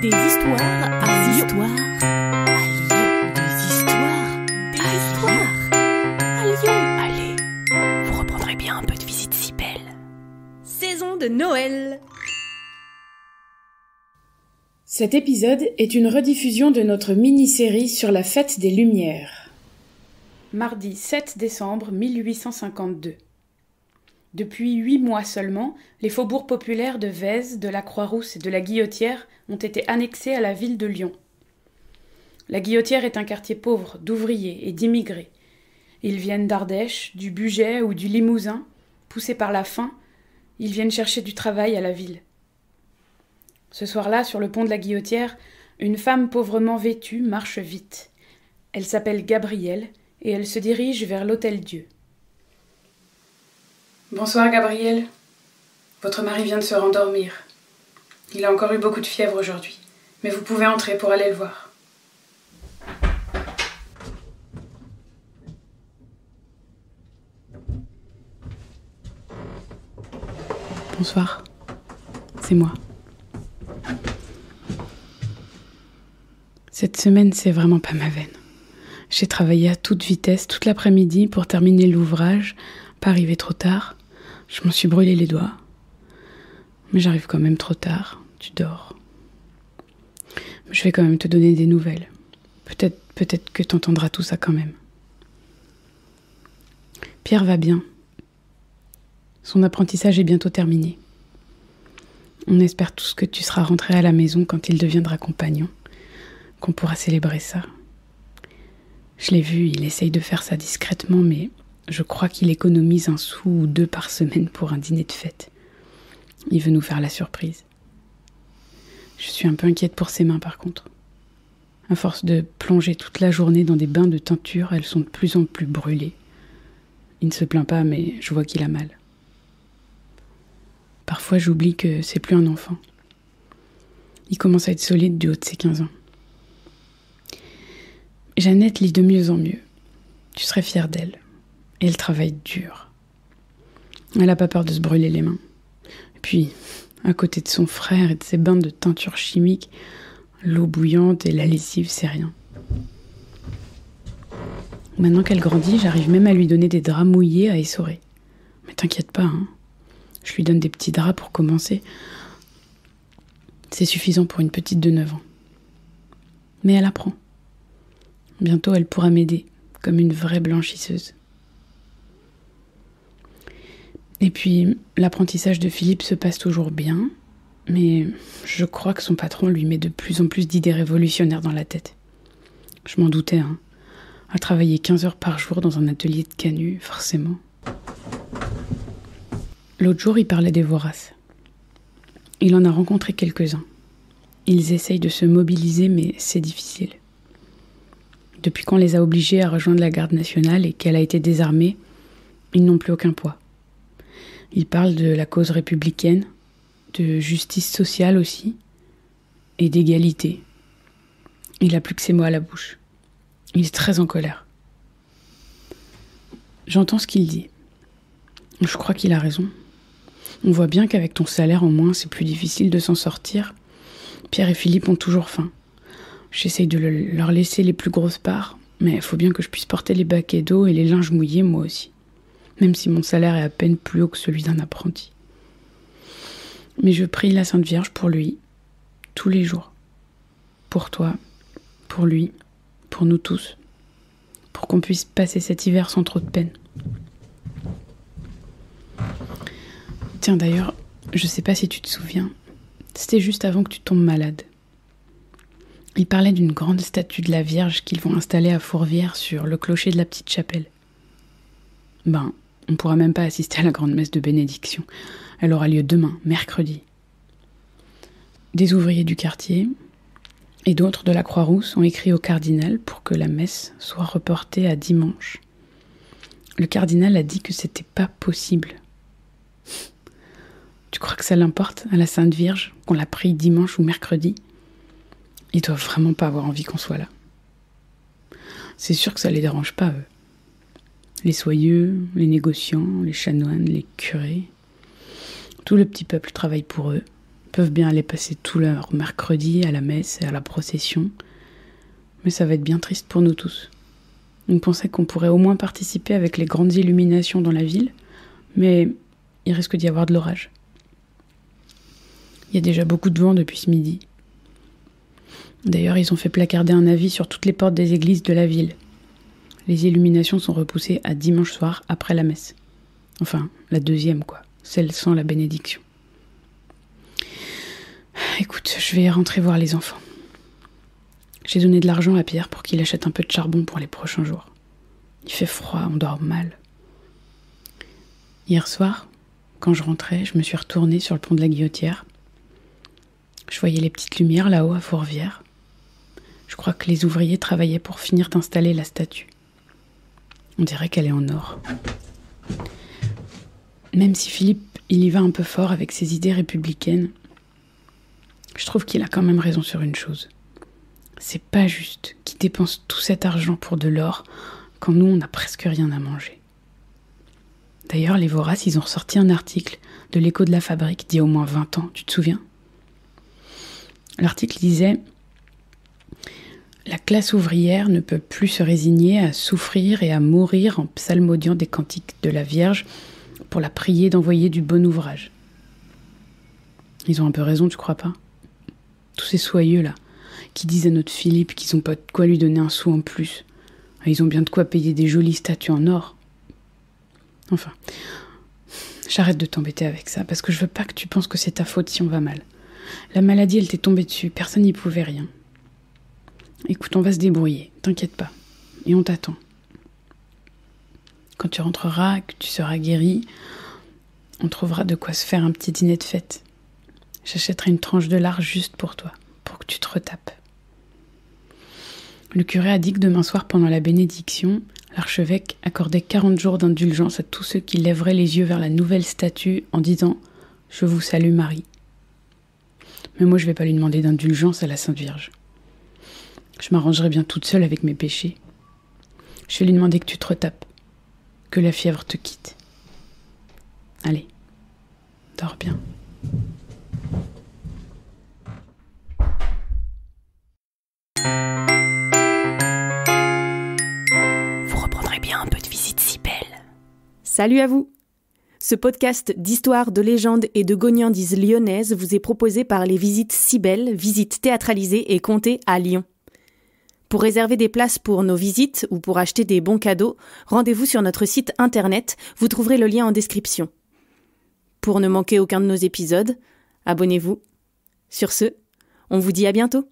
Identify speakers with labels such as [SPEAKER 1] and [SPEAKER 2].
[SPEAKER 1] Des histoires à Lyon. Des histoires à Lyon. Allez, vous reprendrez bien un peu de visite si belle. Saison de Noël.
[SPEAKER 2] Cet épisode est une rediffusion de notre mini-série sur la fête des Lumières. Mardi 7 décembre 1852. Depuis 8 mois seulement, les faubourgs populaires de Vèze, de la Croix-Rousse et de la Guillotière ont été annexés à la ville de Lyon. La Guillotière est un quartier pauvre d'ouvriers et d'immigrés. Ils viennent d'Ardèche, du Bugey ou du Limousin. Poussés par la faim, ils viennent chercher du travail à la ville. Ce soir-là, sur le pont de la Guillotière, une femme pauvrement vêtue marche vite. Elle s'appelle Gabrielle et elle se dirige vers l'Hôtel-Dieu. Bonsoir Gabrielle. Votre mari vient de se rendormir. Il a encore eu beaucoup de fièvre aujourd'hui, mais vous pouvez entrer pour aller le voir. Bonsoir, c'est moi. Cette semaine, c'est vraiment pas ma veine. J'ai travaillé à toute vitesse toute l'après-midi pour terminer l'ouvrage, pas arriver trop tard. Je m'en suis brûlé les doigts. Mais j'arrive quand même trop tard. Tu dors. Je vais quand même te donner des nouvelles. Peut-être que t'entendras tout ça quand même. Pierre va bien. Son apprentissage est bientôt terminé. On espère tous que tu seras rentré à la maison quand il deviendra compagnon, qu'on pourra célébrer ça. Je l'ai vu, il essaye de faire ça discrètement, mais je crois qu'il économise 1 sou ou 2 par semaine pour un dîner de fête. Il veut nous faire la surprise. Je suis un peu inquiète pour ses mains par contre. À force de plonger toute la journée dans des bains de teinture, elles sont de plus en plus brûlées. Il ne se plaint pas, mais je vois qu'il a mal. Parfois j'oublie que c'est plus un enfant. Il commence à être solide du haut de ses 15 ans. Jeannette lit de mieux en mieux. Tu serais fière d'elle. Et elle travaille dur. Elle n'a pas peur de se brûler les mains. Et puis, à côté de son frère et de ses bains de teinture chimique, l'eau bouillante et la lessive, c'est rien. Maintenant qu'elle grandit, j'arrive même à lui donner des draps mouillés à essorer. Mais t'inquiète pas, hein. Je lui donne des petits draps pour commencer. C'est suffisant pour une petite de 9 ans. Mais elle apprend. Bientôt, elle pourra m'aider, comme une vraie blanchisseuse. Et puis, l'apprentissage de Philippe se passe toujours bien, mais je crois que son patron lui met de plus en plus d'idées révolutionnaires dans la tête. Je m'en doutais, hein. À travailler 15 heures par jour dans un atelier de canut, forcément. L'autre jour, il parlait des voraces. Il en a rencontré quelques-uns. Ils essayent de se mobiliser, mais c'est difficile. Depuis qu'on les a obligés à rejoindre la garde nationale et qu'elle a été désarmée, ils n'ont plus aucun poids. Ils parlent de la cause républicaine, de justice sociale aussi, et d'égalité. Il n'a plus que ces mots à la bouche. Il est très en colère. J'entends ce qu'il dit. Je crois qu'il a raison. On voit bien qu'avec ton salaire en moins, c'est plus difficile de s'en sortir. Pierre et Philippe ont toujours faim. J'essaye de leur laisser les plus grosses parts, mais il faut bien que je puisse porter les baquets d'eau et les linges mouillés moi aussi. Même si mon salaire est à peine plus haut que celui d'un apprenti. Mais je prie la Sainte Vierge pour lui, tous les jours. Pour toi, pour lui, pour nous tous. Pour qu'on puisse passer cet hiver sans trop de peine. Tiens d'ailleurs, je sais pas si tu te souviens, c'était juste avant que tu tombes malade. Il parlait d'une grande statue de la Vierge qu'ils vont installer à Fourvière sur le clocher de la petite chapelle. On pourra même pas assister à la grande messe de bénédiction. Elle aura lieu demain, mercredi. Des ouvriers du quartier et d'autres de la Croix-Rousse ont écrit au cardinal pour que la messe soit reportée à dimanche. Le cardinal a dit que c'était pas possible. Tu crois que ça l'importe à la Sainte Vierge qu'on la prie dimanche ou mercredi ? Ils doivent vraiment pas avoir envie qu'on soit là. C'est sûr que ça les dérange pas, eux. Les soyeux, les négociants, les chanoines, les curés. Tout le petit peuple travaille pour eux, peuvent bien aller passer tout leur mercredi à la messe et à la procession. Mais ça va être bien triste pour nous tous. On pensait qu'on pourrait au moins participer avec les grandes illuminations dans la ville, mais il risque d'y avoir de l'orage. Il y a déjà beaucoup de vent depuis ce midi. D'ailleurs, ils ont fait placarder un avis sur toutes les portes des églises de la ville. Les illuminations sont repoussées à dimanche soir après la messe. Enfin, la deuxième, quoi. Celle sans la bénédiction. Écoute, je vais rentrer voir les enfants. J'ai donné de l'argent à Pierre pour qu'il achète un peu de charbon pour les prochains jours. Il fait froid, on dort mal. Hier soir, quand je rentrais, je me suis retournée sur le pont de la Guillotière. Je voyais les petites lumières là-haut à Fourvière. Je crois que les ouvriers travaillaient pour finir d'installer la statue. On dirait qu'elle est en or. Même si Philippe, il y va un peu fort avec ses idées républicaines, je trouve qu'il a quand même raison sur une chose. C'est pas juste qu'il dépense tout cet argent pour de l'or quand nous, on n'a presque rien à manger. D'ailleurs, les Voraces, ils ont ressorti un article de l'Écho de la Fabrique d'il y a au moins 20 ans, tu te souviens ? L'article disait « La classe ouvrière ne peut plus se résigner à souffrir et à mourir en psalmodiant des cantiques de la Vierge pour la prier d'envoyer du bon ouvrage. » Ils ont un peu raison, tu crois pas ? Tous ces soyeux là, qui disent à notre Philippe qu'ils n'ont pas de quoi lui donner un sou en plus. Ils ont bien de quoi payer des jolies statues en or. Enfin, j'arrête de t'embêter avec ça, parce que je veux pas que tu penses que c'est ta faute si on va mal. La maladie, elle t'est tombée dessus, personne n'y pouvait rien. Écoute, on va se débrouiller, t'inquiète pas. Et on t'attend. Quand tu rentreras, que tu seras guéri, on trouvera de quoi se faire un petit dîner de fête. J'achèterai une tranche de lard juste pour toi, pour que tu te retapes. Le curé a dit que demain soir, pendant la bénédiction, l'archevêque accordait 40 jours d'indulgence à tous ceux qui lèveraient les yeux vers la nouvelle statue en disant « Je vous salue Marie ». Mais moi, je vais pas lui demander d'indulgence à la Sainte Vierge. Je m'arrangerai bien toute seule avec mes péchés. Je vais lui demander que tu te retapes, que la fièvre te quitte. Allez, dors bien.
[SPEAKER 1] Vous reprendrez bien un peu de visite si belle.
[SPEAKER 3] Salut à vous! Ce podcast d'histoire, de légendes et de gognandises lyonnaises vous est proposé par les Visites Cybèle, visites théâtralisées et contées à Lyon. Pour réserver des places pour nos visites ou pour acheter des bons cadeaux, rendez-vous sur notre site internet, vous trouverez le lien en description. Pour ne manquer aucun de nos épisodes, abonnez-vous. Sur ce, on vous dit à bientôt.